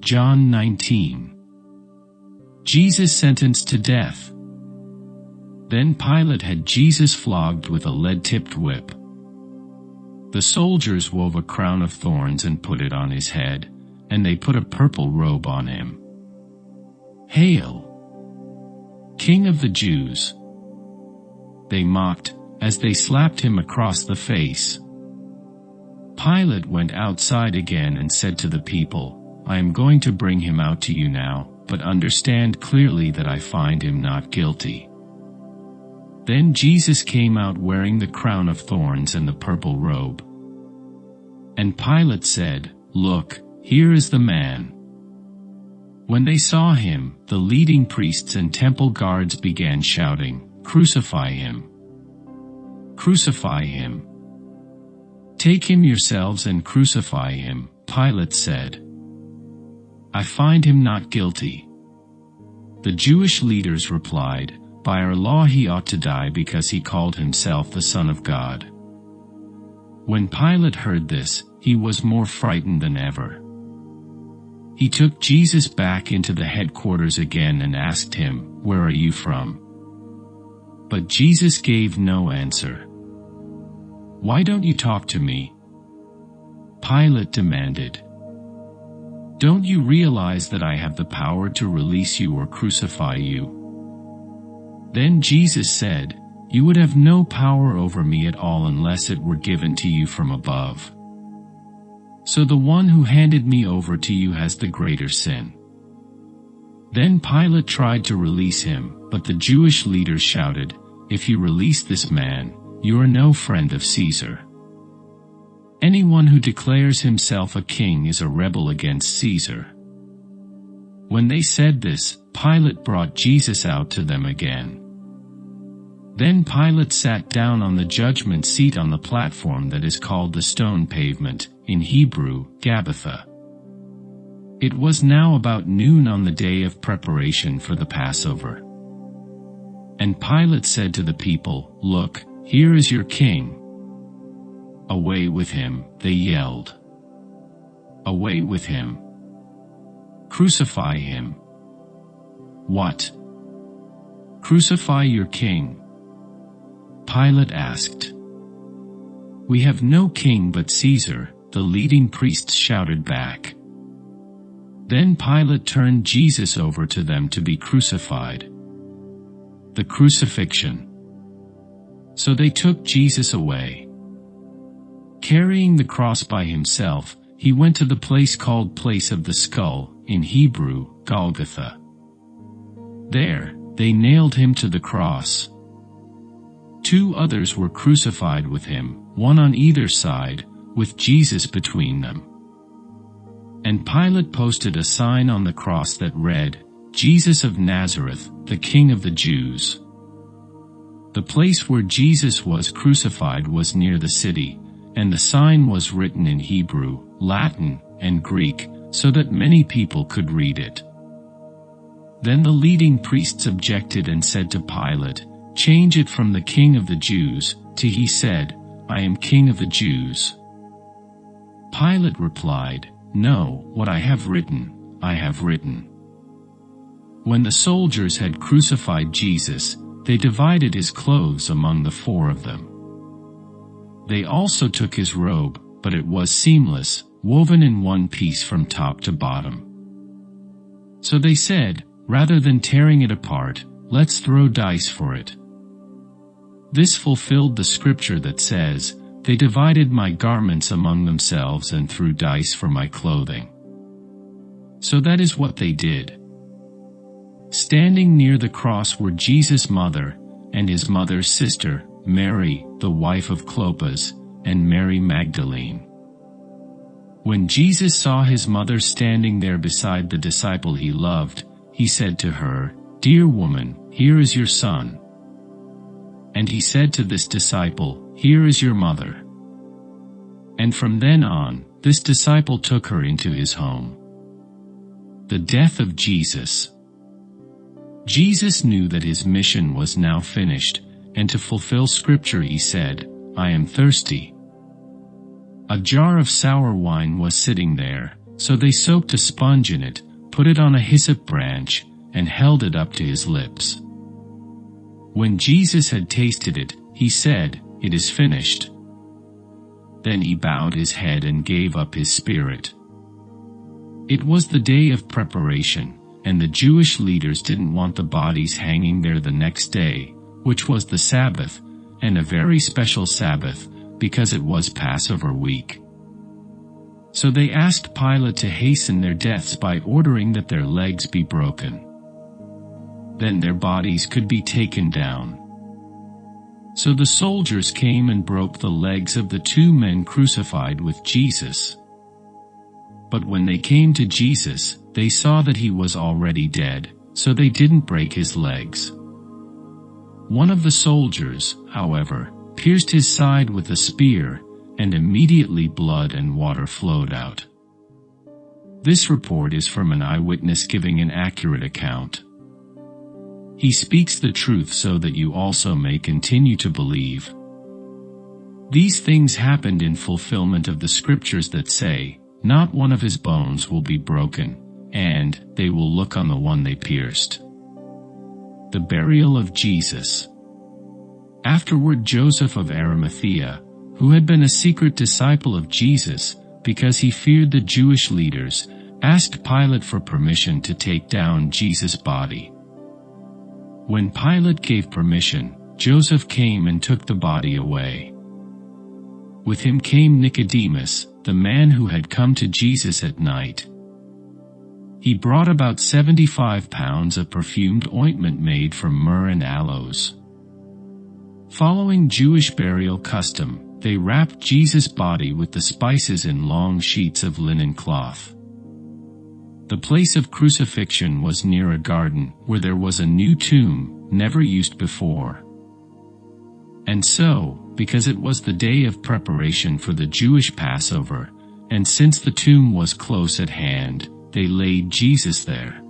John 19. Jesus sentenced to death. Then Pilate had Jesus flogged with a lead-tipped whip. The soldiers wove a crown of thorns and put it on his head, and they put a purple robe on him. "Hail, King of the Jews!" they mocked, as they slapped him across the face. Pilate went outside again and said to the people, "I am going to bring him out to you now, but understand clearly that I find him not guilty." Then Jesus came out wearing the crown of thorns and the purple robe. And Pilate said, "Look, here is the man." When they saw him, the leading priests and temple guards began shouting, "Crucify him! Crucify him! Take him yourselves and crucify him," Pilate said. "I find him not guilty." The Jewish leaders replied, "By our law he ought to die because he called himself the Son of God." When Pilate heard this, he was more frightened than ever. He took Jesus back into the headquarters again and asked him, "Where are you from?" But Jesus gave no answer. "Why don't you talk to me?" Pilate demanded. "Don't you realize that I have the power to release you or crucify you?" Then Jesus said, "You would have no power over me at all unless it were given to you from above. So the one who handed me over to you has the greater sin." Then Pilate tried to release him, but the Jewish leaders shouted, "If you release this man, you are no friend of Caesar. Anyone who declares himself a king is a rebel against Caesar." When they said this, Pilate brought Jesus out to them again. Then Pilate sat down on the judgment seat on the platform that is called the Stone Pavement, in Hebrew, Gabbatha. It was now about noon on the day of preparation for the Passover. And Pilate said to the people, "Look, here is your king." "Away with him," they yelled. "Away with him! Crucify him!" "What? Crucify your king?" Pilate asked. "We have no king but Caesar," the leading priests shouted back. Then Pilate turned Jesus over to them to be crucified. The crucifixion. So they took Jesus away. Carrying the cross by himself, he went to the place called Place of the Skull, in Hebrew, Golgotha. There, they nailed him to the cross. 2 others were crucified with him, one on either side, with Jesus between them. And Pilate posted a sign on the cross that read, "Jesus of Nazareth, the King of the Jews." The place where Jesus was crucified was near the city, and the sign was written in Hebrew, Latin, and Greek, so that many people could read it. Then the leading priests objected and said to Pilate, "Change it from the King of the Jews, to he said, I am King of the Jews." Pilate replied, "No, what I have written, I have written." When the soldiers had crucified Jesus, they divided his clothes among the 4 of them. They also took his robe, but it was seamless, woven in one piece from top to bottom. So they said, "Rather than tearing it apart, let's throw dice for it." This fulfilled the scripture that says, "They divided my garments among themselves and threw dice for my clothing." So that is what they did. Standing near the cross were Jesus' mother, and his mother's sister, Mary, the wife of Clopas, and Mary Magdalene. When Jesus saw his mother standing there beside the disciple he loved, he said to her, "Dear woman, here is your son." And he said to this disciple, "Here is your mother." And from then on, this disciple took her into his home. The death of Jesus. Jesus knew that his mission was now finished, and to fulfill scripture he said, "I am thirsty." A jar of sour wine was sitting there, So they soaked a sponge in it, put it on a hyssop branch, and held it up to his lips. When Jesus had tasted it, he said, "It is finished." Then he bowed his head and gave up his spirit. It was the day of preparation, and the Jewish leaders didn't want the bodies hanging there the next day, which was the Sabbath, and a very special Sabbath, because it was Passover week. So they asked Pilate to hasten their deaths by ordering that their legs be broken. Then their bodies could be taken down. So the soldiers came and broke the legs of the two men crucified with Jesus. But when they came to Jesus, they saw that he was already dead, so they didn't break his legs. One of the soldiers, however, pierced his side with a spear, and immediately blood and water flowed out. This report is from an eyewitness giving an accurate account. He speaks the truth so that you also may continue to believe. These things happened in fulfillment of the scriptures that say, "Not one of his bones will be broken," and "They will look on the one they pierced." The burial of Jesus. Afterward, Joseph of Arimathea, who had been a secret disciple of Jesus because he feared the Jewish leaders, asked Pilate for permission to take down Jesus' body. When Pilate gave permission, Joseph came and took the body away. With him came Nicodemus, the man who had come to Jesus at night. He brought about 75 pounds of perfumed ointment made from myrrh and aloes. Following Jewish burial custom, they wrapped Jesus' body with the spices in long sheets of linen cloth. The place of crucifixion was near a garden where there was a new tomb, never used before. And so, because it was the day of preparation for the Jewish Passover, and since the tomb was close at hand, they laid Jesus there.